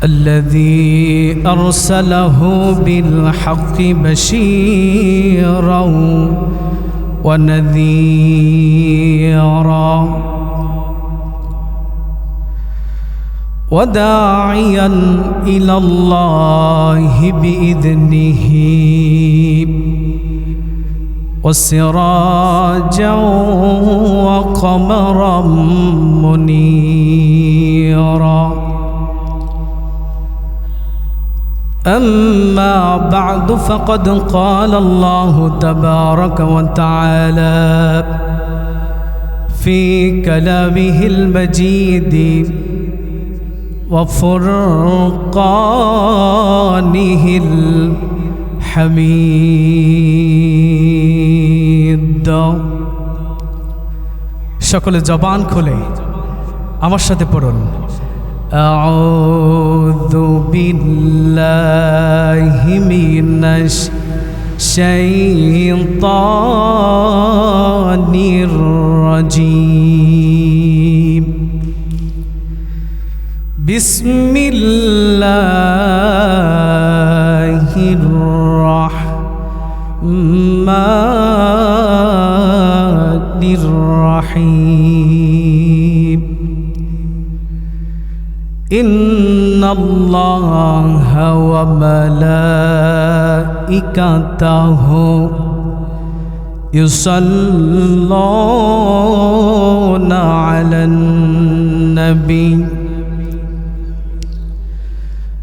الذي أرسله بالحق بشيرا ونذيرا وداعيا إلى الله بإذنه وسراجا وقمرا منيرا أما بعد فقد قال الله تبارك وتعالى في كلامه المجيد وفرقانه الحميد সকলে জবান খুলে আমার সাথে পড়ুন أعوذ بالله من الشيطان الرجيم بسم الله الرحمن الرحيم إن الله وملائكته يصلون على النبي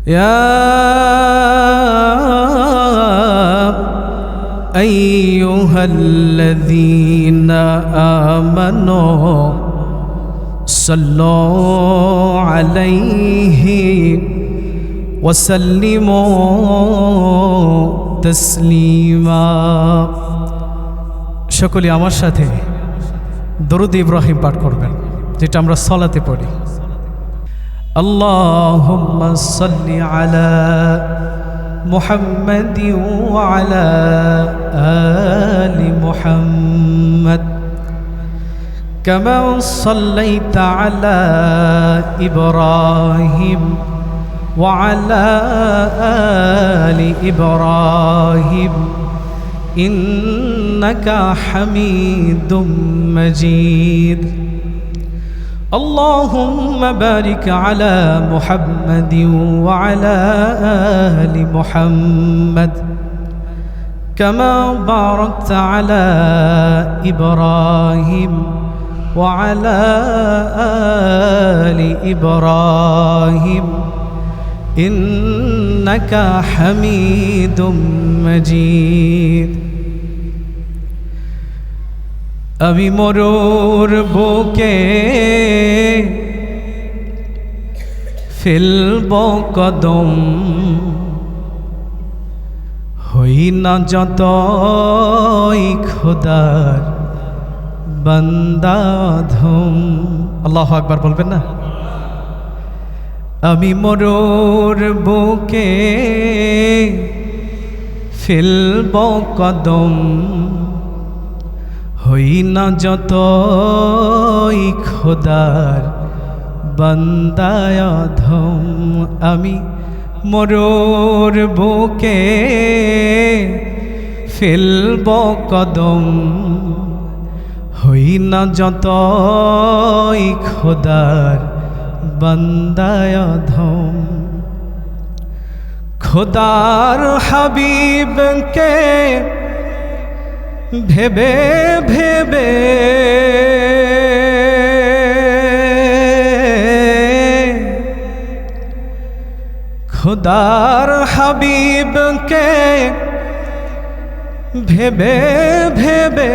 يا أيها الذين آمنوا صلوا عليه وسلموا تسليما সকলে আমার সাথে দরুদ ইব্রাহিম পাঠ করবেন যেটা আমরা সালাতে পড়ি আল্লাহুম্মা সাল্লি আলা মুহাম্মাদিন ওয়া আলা আলি মুহাম্মাদ كما صليت على إبراهيم وعلى آل إبراهيم إنك حميد مجيد اللهم بارك على محمد وعلى آل محمد كما باركت على إبراهيم وعلى آل إبراهيم إنك حميد مجيد أبي مرور বুকে ফেলবো কদম হই না যতই খোদার বান্দা ধম আল্লাহু আকবার বলবেন না আমি মোর বুকে ফেলব কদম হই না যতই খোদার বান্দা ধম আমি মোর বুকে ফেলব কদম হই না যতই খোদার বান্দায় ধম খোদার হাবিবকে ভেবে ভেবে খোদার হাবিবকে ভেবে ভেবে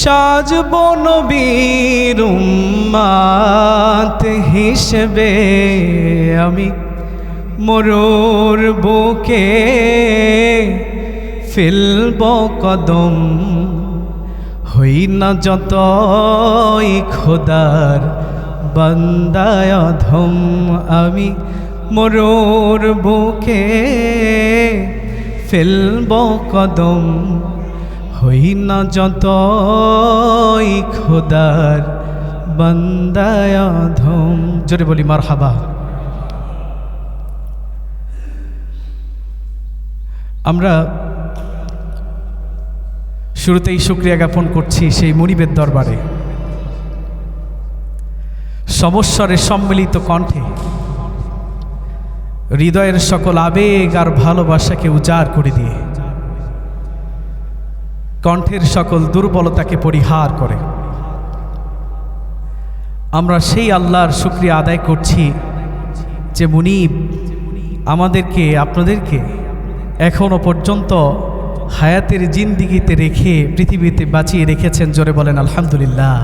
সাজব নবীর উম্মত হিসেবে আমি মোর বুকে ফেলব কদম হই না যতই খোদার বান্দায় ধম আমি মোর বুকে ফেলব কদম হই না যতই খোদার বান্দায় অধম। জোরে বলি মারহাবা। আমরা শুরুতেই শুকরিয়া জ্ঞাপন করছি সেই মুনিবের দরবারে, সমস্বরে সম্মিলিত কণ্ঠে হৃদয়ের সকল আবেগ আর ভালোবাসাকে উজাড় করে দিয়ে কণ্ঠের সকল দুর্বলতাকে পরিহার করে আমরা সেই আল্লাহর শুকরিয়া আদায় করছি যে মুনিব আমাদেরকে, আপনাদেরকে এখনো পর্যন্ত হায়াতের জিন্দিগিতে রেখে পৃথিবীতে বাঁচিয়ে রেখেছেন। জোরে বলেন আলহামদুলিল্লাহ।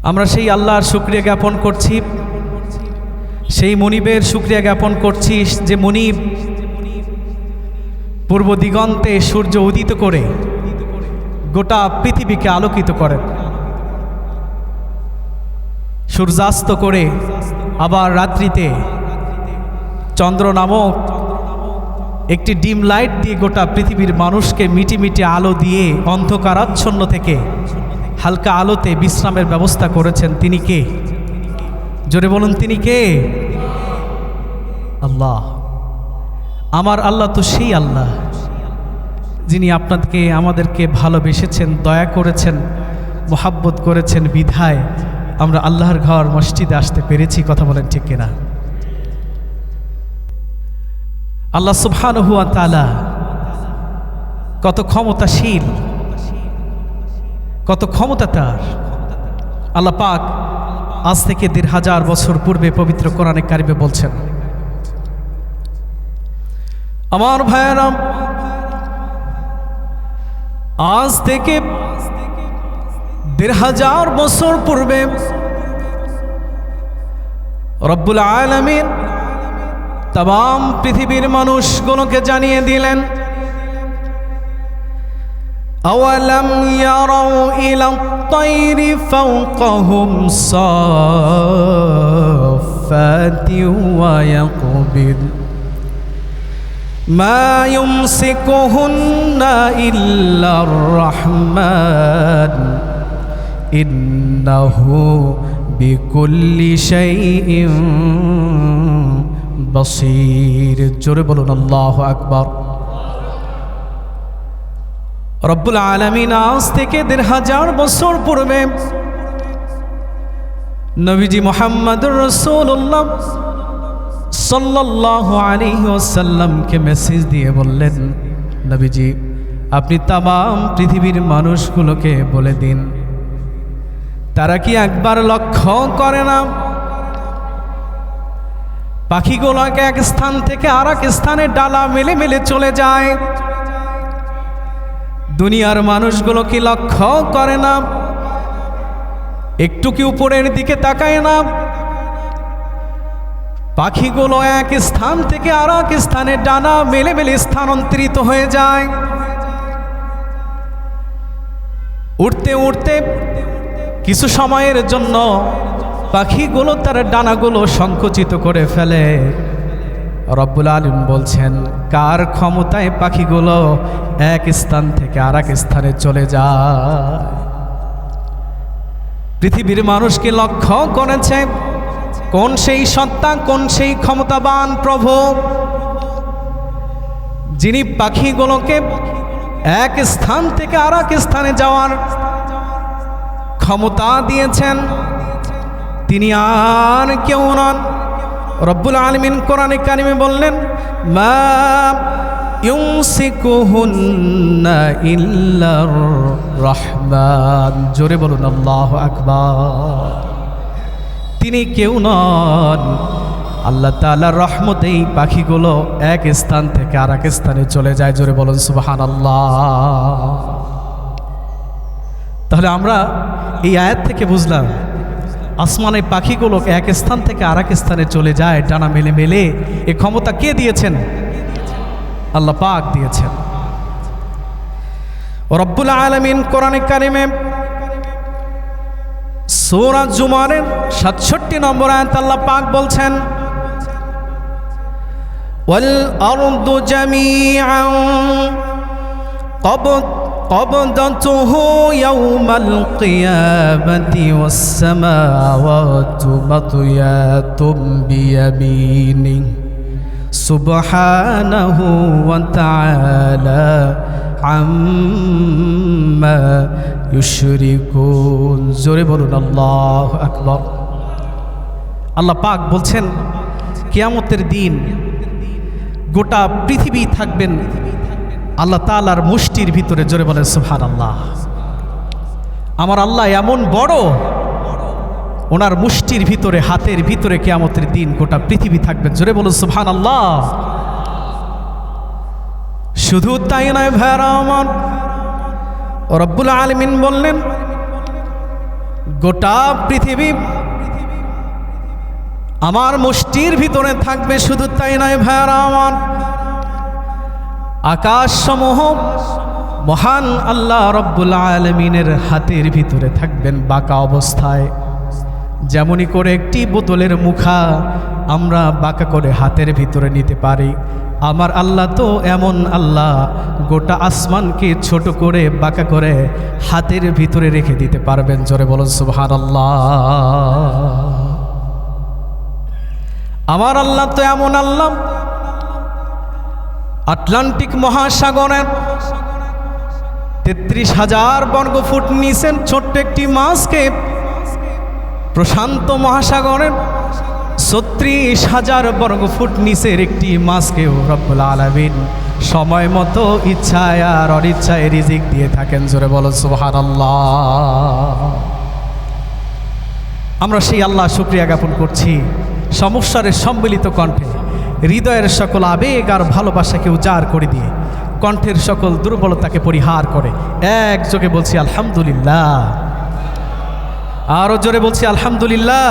আমরা সেই আল্লাহর শুকরিয়া জ্ঞাপন করছি, সেই মুনিবের শুকরিয়া জ্ঞাপন করছি যে মুনিব পূর্ব দিগন্তে সূর্য উদিত করে গোটা পৃথিবীকে আলোকিত করেন, সূর্যাস্ত করে আবার রাত্রিতে চন্দ্র নামক একটি ডিম লাইট দিয়ে গোটা পৃথিবীর মানুষকে মিটি মিটি আলো দিয়ে অন্ধকারাচ্ছন্ন থেকে হালকা আলোতে বিশ্রামের ব্যবস্থা করেছেন। তিনি কে? জোরে বলুন, তিনি কে? আল্লাহ। আমার আল্লাহ তো সেই আল্লাহ যিনি আপনাদেরকে আমাদেরকে ভালোবেসেছেন, দয়া করেছেন, মোহাব্বত করেছেন বিধায় আমরা আল্লাহর ঘর মসজিদে আসতে পেরেছি। কথা বলেন ঠিক কিনা? আল্লাহ সুবহানাহু ওয়া তাআলা কত ক্ষমতাশীল, কত ক্ষমতা তার। আল্লাহ পাক আজ থেকে ১৫০০ বছর পূর্বে পবিত্র কোরআনে কারিমে বলছেন, আমার ভাইয়েরা, আজ থেকে ১৫০০ বছর পূর্বে রব্বুল আলামিন তাম পৃথিবীর মানুষগুলোকে জানিয়ে দিলেন, আওয়ালাম ইয়ারাউ ইলাত তায়রি ফাওকাহুম সাফাতি ওয়া ইয়াকবিদ মা ইউমসিকুহুন্না ইল্লার রাহমান ইন্নাহু বিকুল্লি শাইইন বসীর। জোরে বলুন আল্লাহু আকবার। রব্বুল আলামিন আজ থেকে ১৫০০ বছর পূর্বে নবীজি মুহাম্মদুর রাসূলুল্লাহ সাল্লাল্লাহু আলাইহি ওয়াসাল্লামকে মেসেজ দিয়ে বললেন, নবীজি আপনি তাম পৃথিবীর মানুষগুলোকে বলে দিন, তারা কি একবার লক্ষ্য করে না পাখিগুলোকে এক স্থান থেকে আর এক স্থানে ডালা মেলে মেলে চলে যায়? দুনিয়ার মানুষগুলো কি লক্ষ্য করে না? একটু কি উপরের দিকে তাকায় না? পাখিগুলো এক স্থান থেকে আর এক স্থানে ডানা মেলে মেলে স্থানান্তরিত হয়ে যায়। উড়তে উড়তে কিছু সময়ের জন্য পাখিগুলো তার ডানাগুলো সংকুচিত করে ফেলে। রব্বুল আলামিন বলছেন, কার ক্ষমতায় পাখিগুলো এক স্থান থেকে আর এক স্থানে চলে যায়? পৃথিবীর মানুষকে লক্ষ্য করেছে কোন সেই সত্তা, কোন সেই ক্ষমতাবান প্রভু যিনি পাখিগুলোকে এক স্থান থেকে আর এক স্থানে যাওয়ার ক্ষমতা দিয়েছেন? তিনি আর কেউ নন। রব্বুল আলামিন কোরআনে কারিমে বললেন, মা ইউমসিকুহুন্না ইল্লার রাহমান। জোরে বলুন আল্লাহু আকবার। তিনি কেউ নন, আল্লাহ তাআলার রহমতে এই পাখিগুলো এক স্থান থেকে আর এক স্থানে চলে যায়। জোরে বলুন সুবহানাল্লাহ। তাহলে আমরা এই আয়াত থেকে বুঝলাম আসমানে পাখিগুলো এক স্থান থেকে আর এক স্থানে চলে যায় ডানা মেলে মেলে। এ ক্ষমতা কে দিয়েছেন? আল্লাহ পাক দিয়েছেন। রব্বুল আলামিন কোরআনে কারিমে সূরা জুমারের ৬৭ নম্বর আয়াত আল্লাহ পাক বলছেন, ওয়াল আরদু জামিআন قبضته يوم القيامة والسماوات مطويات بيمينه سبحانه وتعالى عما يشركون জোরে বলুন আল্লাহু আকবার। আল্লাহ পাক বলছেন কিয়ামতের দিন গোটা পৃথিবী থাকবেন আল্লাহ তাআলার মুষ্টির ভিতরে। জোরে বলেন সুবহানাল্লাহ। আমার আল্লাহ এমন বড়, ওনার মুষ্টির ভিতরে, হাতের ভিতরে কিয়ামতের দিন গোটা পৃথিবী থাকবেন। জোরে বলুন সুবহানাল্লাহ। শুধু তাই নয় ভাইরা আমার, রব্বুল আলামিন বললেন গোটা পৃথিবী আমার মুষ্টির ভিতরে থাকবে। শুধু তাই নয় ভাইরা আমার, আকাশসমূহ মহান আল্লাহ রব্বুল আলামিনের হাতের ভিতরে থাকবেন বাঁকা অবস্থায়। যেমনই করে একটি বোতলের মুখা আমরা বাঁকা করে হাতের ভিতরে নিতে পারি, আমার আল্লাহ তো এমন আল্লাহ, গোটা আসমানকে ছোট করে বাঁকা করে হাতের ভিতরে রেখে দিতে পারবেন। জোরে বলুন সুবহানাল্লাহ। আমার আল্লাহ তো এমন আল্লাহ, আটলান্টিক মহাসাগরের 33,000 বর্গফুট নিছেন ছোট্ট একটি মাছকে, প্রশান্ত মহাসাগরের 36,000 বর্গফুট নিচের একটি মাছকেও রব্বুল আলামিন সময় মতো ইচ্ছায় আর অনিচ্ছায় রিজিক দিয়ে থাকেন। জোরে বলো সুবহানাল্লাহ। আমরা সেই আল্লাহ শুকরিয়া জ্ঞাপন করছি, সমস্যারের সম্মিলিত কণ্ঠে হৃদয়ের সকল আবেগ আর ভালোবাসাকে উজাড় করে দিয়ে কণ্ঠের সকল দুর্বলতাকে পরিহার করে একযোগে বলছি আলহামদুলিল্লাহ। আরও জোরে বলছি আলহামদুলিল্লাহ।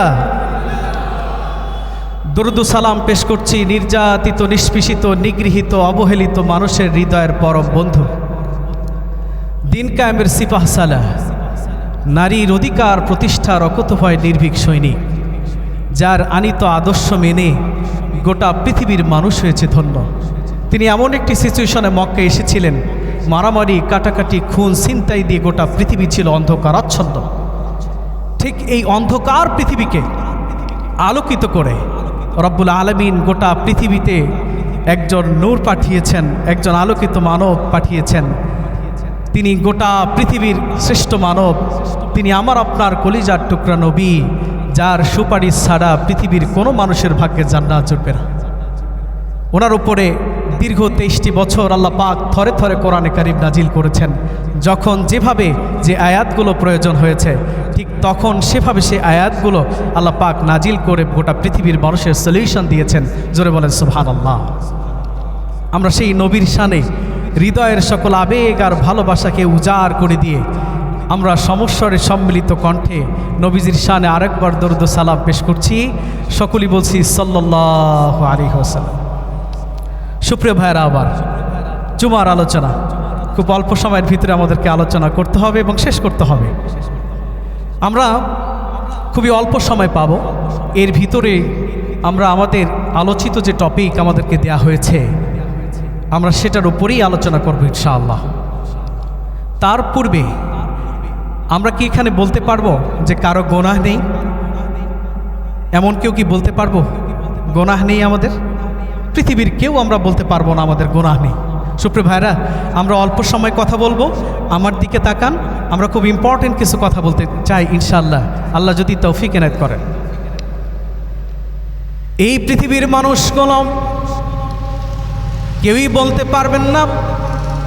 দরুদ ও সালাম পেশ করছি নির্যাতিত, নিষ্পেষিত, নিগৃহীত, অবহেলিত মানুষের হৃদয়ের পরম বন্ধু, দিন কায়েমের সিপাহ সালাহ, নারীর অধিকার প্রতিষ্ঠার অকুতভয় নির্ভীক সৈনিক, যার আনিত আদর্শ মেনে গোটা পৃথিবীর মানুষ হয়েছে ধন্য। তিনি এমন একটি সিচুয়েশনে মক্কা এসেছিলেন, মারামারি, কাটাকাটি, খুন, ছিনতাই দিয়ে গোটা পৃথিবী ছিল অন্ধকারাচ্ছন্ন। ঠিক এই অন্ধকার পৃথিবীকে আলোকিত করে রব্বুল আলামিন গোটা পৃথিবীতে একজন নূর পাঠিয়েছেন, একজন আলোকিত মানব পাঠিয়েছেন। তিনি গোটা পৃথিবীর শ্রেষ্ঠ মানব, তিনি আমার আপনার কলিজার টুকরা নবী, যার সুপারিশ ছাড়া পৃথিবীর কোনো মানুষের ভাগ্যে জান্নাত জুটবে না। ওনার উপরে দীর্ঘ 23টি বছর আল্লাহ পাক থরে থরে কোরআনে কারীম নাজিল করেছেন। যখন যেভাবে যে আয়াতগুলো প্রয়োজন হয়েছে ঠিক তখন সেভাবে সে আয়াতগুলো আল্লাহ পাক নাজিল করে গোটা পৃথিবীর মানুষের সলিউশন দিয়েছেন। জোরে বলেন সুবহানাল্লাহ। আমরা সেই নবীর শানে হৃদয়ের সকল আবেগ আর ভালোবাসাকে উজাড় করে দিয়ে আমরা সমস্বরে সম্মিলিত কণ্ঠে নবীজির শানে আরেকবার দরুদ ও সালাম পেশ করছি। সকলেই বলছি সাল্লাল্লাহু আলাইহি ওয়াসাল্লাম। সুপ্রিয় ভাইয়েরা, আবার জুমার আলোচনা খুব অল্প সময়ের ভিতরে আমাদেরকে আলোচনা করতে হবে এবং শেষ করতে হবে। আমরা খুবই অল্প সময় পাব, এর ভিতরে আমরা আমাদের আলোচিত যে টপিক আমাদেরকে দেয়া হয়েছে আমরা সেটার উপরেই আলোচনা করব ইনশাআল্লাহ। তার পূর্বে আমরা কি এখানে বলতে পারবো যে কারো গোনাহ নেই? এমন কেউ কি বলতে পারবো গোনাহ নেই আমাদের? পৃথিবীর কেউ আমরা বলতে পারবো না আমাদের গোনাহ নেই। সুপ্রিয় ভাইরা, আমরা অল্প সময় কথা বলবো, আমার দিকে তাকান। আমরা খুব ইম্পর্টেন্ট কিছু কথা বলতে চাই ইনশাআল্লাহ, আল্লাহ যদি তৌফিক এনায়েত করেন। এই পৃথিবীর মানুষগুলো কেউই বলতে পারবেন না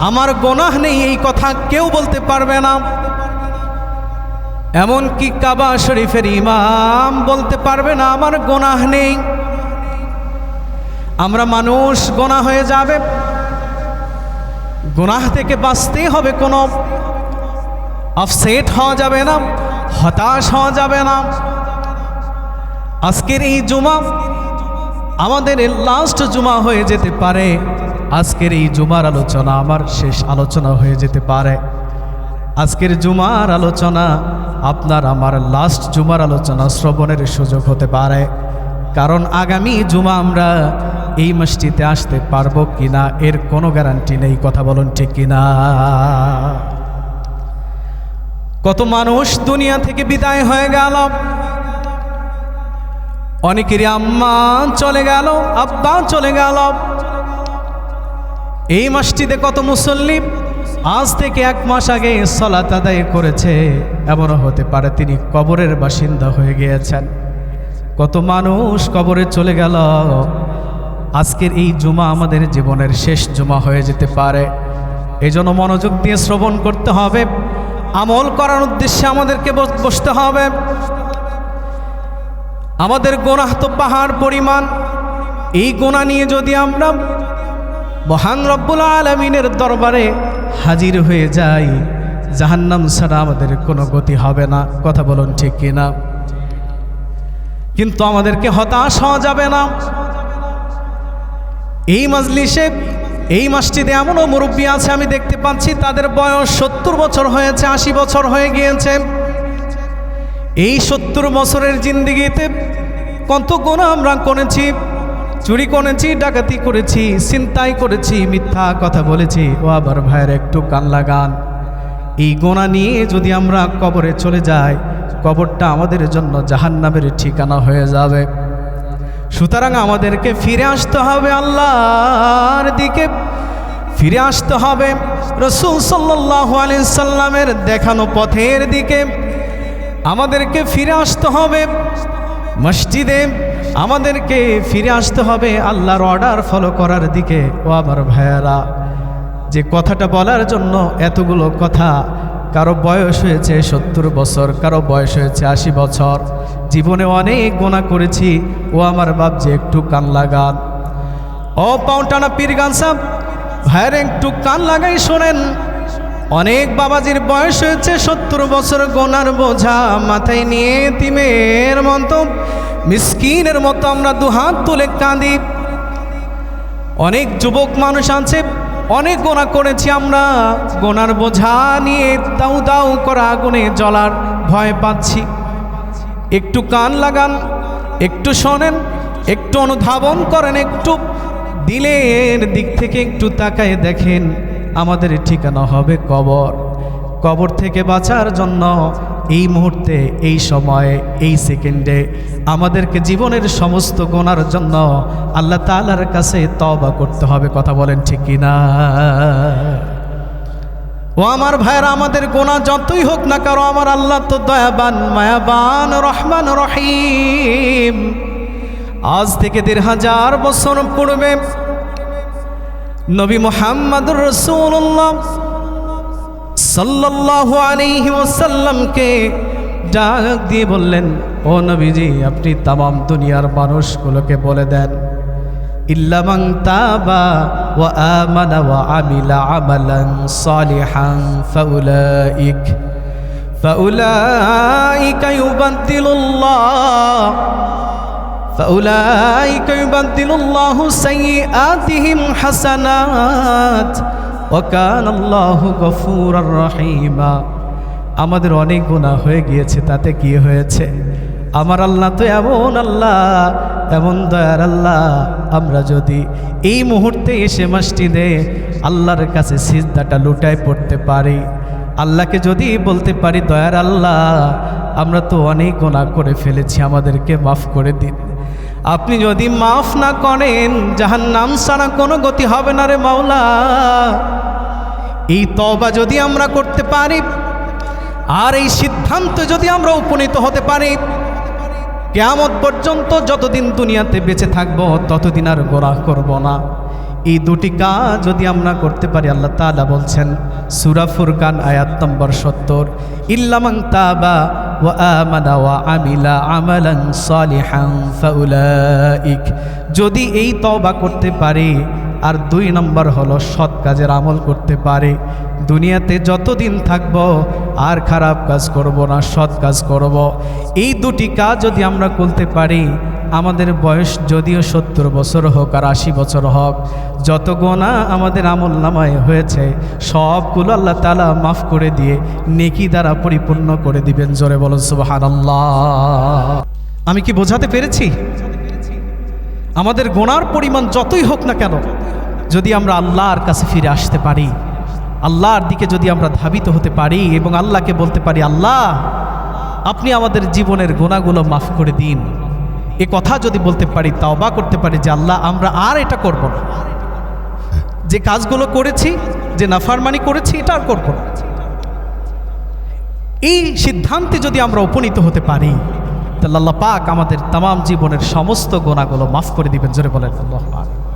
আমার গোনাহ নেই, এই কথা কেউ বলতে পারবে না। এমনকি কাবা শরীফের ইমাম বলতে পারবে না আমার গোনাহ নেই। আমরা মানুষ, গোনাহ হয়ে যাবে, গুনাহ থেকে বাঁচতে হবে, কোনো আপসেট হওয়া যাবে না, হতাশ হওয়া যাবে না। আজকের এই জুমা আমাদের লাস্ট জুমা হয়ে যেতে পারে, আজকের এই জুমার আলোচনা আমার শেষ আলোচনা হয়ে যেতে পারে, আজকের জুমার আলোচনা আপনার আমার লাস্ট জুমার আলোচনা শ্রবণের সুযোগ হতে পারে। কারণ আগামী জুমা আমরা এই মসজিদে আসতে পারবো কিনা এর কোনো গ্যারান্টি নেই। কথা বলুন ঠিক কিনা? কত মানুষ দুনিয়া থেকে বিদায় হয়ে গেল, অনেকেরই আম্মা চলে গেল, আব্বা চলে গেল। এই মাসটিতে কত মুসল্লি আজ থেকে 1 মাস আগে সালাত আদায় করেছে, এমনও হতে পারে তিনি কবরের বাসিন্দা হয়ে গিয়েছেন। কত মানুষ কবরে চলে গেল। আজকের এই জুমা আমাদের জীবনের শেষ জুমা হয়ে যেতে পারে। এই জন্য মনোযোগ দিয়ে শ্রবণ করতে হবে, আমল করার উদ্দেশ্যে আমাদেরকে বসতে হবে। আমাদের গুনাহ তো পাহাড় পরিমাণ। এই গুনাহ নিয়ে যদি আমরা মহান রব্বুল আলামিনের দরবারে হাজির হয়ে যাই, জাহান্নাম ছাড়া আমাদের কোনো গতি হবে না। কথা বলুন ঠিক কিনা? কিন্তু আমাদেরকে হতাশ হওয়া যাবে না। এই মাজলিসে, এই মাসটিতে এমনও মুরব্বী আছে আমি দেখতে পাচ্ছি, তাদের বয়স 70 বছর হয়েছে, 80 বছর হয়ে গিয়েছে। এই 70 বছরের জিন্দেগিতে কত গুনাহ আমরা করেছি। চুরি করেছি, ডাকাতি করেছি, ছিনতাই করেছি, মিথ্যা কথা বলেছি। ও আবার ভাইয়ের একটু কান লাগান। এই গুনাহ নিয়ে যদি আমরা কবরে চলে যাই, কবরটা আমাদের জন্য জাহান্নামের ঠিকানা হয়ে যাবে। সুতরাং আমাদেরকে ফিরে আসতে হবে, আল্লাহর দিকে ফিরে আসতে হবে, রাসূল সাল্লাল্লাহু আলাইহি সাল্লামের দেখানো পথের দিকে আমাদেরকে ফিরে আসতে হবে। মসজিদে আমাদেরকে ফিরে আসতে হবে আল্লাহর অর্ডার ফলো করার দিকে। ও আমার ভাইয়েরা, যে কথাটা বলার জন্য এতগুলো কথা, কারো বয়স হয়েছে 70 বছর, কারো বয়স হয়েছে 80 বছর, জীবনে অনেক গুনাহ করেছি। ও আমার বাপ, যে একটু কান লাগান। ও পাউটানা পীরগান সাহেব ভাইয়ের একটু কান লাগাই শোনেন। অনেক বাবাজির বয়স হয়েছে 70 বছর, গোনার বোঝা মাথায় নিয়ে তিমের মতো, মিসকিনের মতো আমরা দুহাত তুলে কাঁদি। অনেক যুবক মানুষ আছে, অনেক গোনাহ করেছি আমরা, গোনার বোঝা নিয়ে দাউ দাউ করা আগুনে জ্বলার ভয় পাচ্ছি। একটু কান লাগান, একটু শোনেন, একটু অনুধাবন করেন, একটু দিলের দিক থেকে একটু তাকায় দেখেন, আমাদের ঠিকানা হবে কবর। কবর থেকে বাঁচার জন্য এই মুহূর্তে, এই সময়ে, এই সেকেন্ডে আমাদেরকে জীবনের সমস্ত গুনার জন্য আল্লাহ তাআলার কাছে তওবা করতে হবে। কথা বলেন ঠিক কিনা? ও আমার ভাইরা, আমাদের গুনাহ যতই হোক না কারো, আমার আল্লাহ তো দয়াবান, মায়াবান, রহমান, রহিম। আজ থেকে 1500 বছর পূর্বে নবী মুহাম্মদুর রাসূলুল্লাহ সাল্লাল্লাহু আলাইহি ওয়াসাল্লামকে ডাক দিয়ে বললেন, ও নবীজি, আপনি তামাম দুনিয়ার মানুষগুলোকে বলে দেন, ইল্লা মান তাবা ওয়া আমানা ওয়া আমিলা আমালান সালিহান ফাউলাইকা ইউবাদদিলুল্লাহু সাইয়্যাতিহিম হাসানাত ওয়া কানাল্লাহু গফুরার রহিমা। আমাদের অনেক গুনাহ হয়ে গিয়েছে, তাতে কি হয়েছে? আমার আল্লাহ তো এমন আল্লাহ, এমন দয়ার আল্লাহ। আমরা যদি এই মুহূর্তে এসে মসজিদে আল্লাহর কাছে সিজদাটা লুটায় পড়তে পারি, আল্লাহকে যদি বলতে পারি, দয়ার আল্লাহ, আমরা তো অনেক গুনাহ করে ফেলেছি, আমাদেরকে মাফ করে দিন। আপনি যদি মাফ না করেন, জাহান্নাম ছাড়া কোনো গতি হবে না রে মাওলা। এই তওবা যদি আমরা করতে পারি, আর এই সিদ্ধান্ত যদি আমরা উপনীত হতে পারি, কিয়ামত পর্যন্ত যতদিন দুনিয়াতে বেঁচে থাকবো ততদিন আর গুনাহ করব না। এই দুটি কাজ যদি আমরা করতে পারি, আল্লাহ তাআলা বলছেন সূরা ফুরকান আয়াত নম্বর 70, ইল্লা মান তাবা ওয়া আমানা ওয়া আমিলা আমালান সালিহান ফাউলাইক। যদি এই তওবা করতে পারি, আর 2 নম্বর হলো সৎ কাজের আমল করতে পারি, দুনিয়াতে যতদিন থাকব আর খারাপ কাজ করব না, সৎ কাজ করব। এই দুটি কাজ যদি আমরা করতে পারি, আমাদের বয়স যদিও 70 বছর হোক আর 80 বছর হোক, যত গুনাহ আমাদের আমল নামায় হয়েছে সবগুলো আল্লাহ তাআলা মাফ করে দিয়ে নেকি দ্বারা পরিপূর্ণ করে দিবেন। জোরে বলুন সুবহানাল্লাহ। আমি কি বোঝাতে পেরেছি? আমাদের গুনার পরিমাণ যতই হোক না কেন, যদি আমরা আল্লাহর কাছে ফিরে আসতে পারি, আল্লাহর দিকে যদি আমরা ধাবিত হতে পারি এবং আল্লাহকে বলতে পারি, আল্লাহ আপনি আমাদের জীবনের গুনাহগুলো মাফ করে দিন, এ কথা যদি বলতে পারি, তাওবা করতে পারি যে আল্লাহ আমরা আর এটা করব না, যে কাজগুলো করেছি, যে নাফরমানি করেছি এটা আর করব না, এই সিদ্ধান্তে যদি আমরা উপনীত হতে পারি, তাহলে আল্লাহ পাক আমাদের তামাম জীবনের সমস্ত গুনাহগুলো মাফ করে দিবেন। জোরে বলেন আল্লাহু আকবার।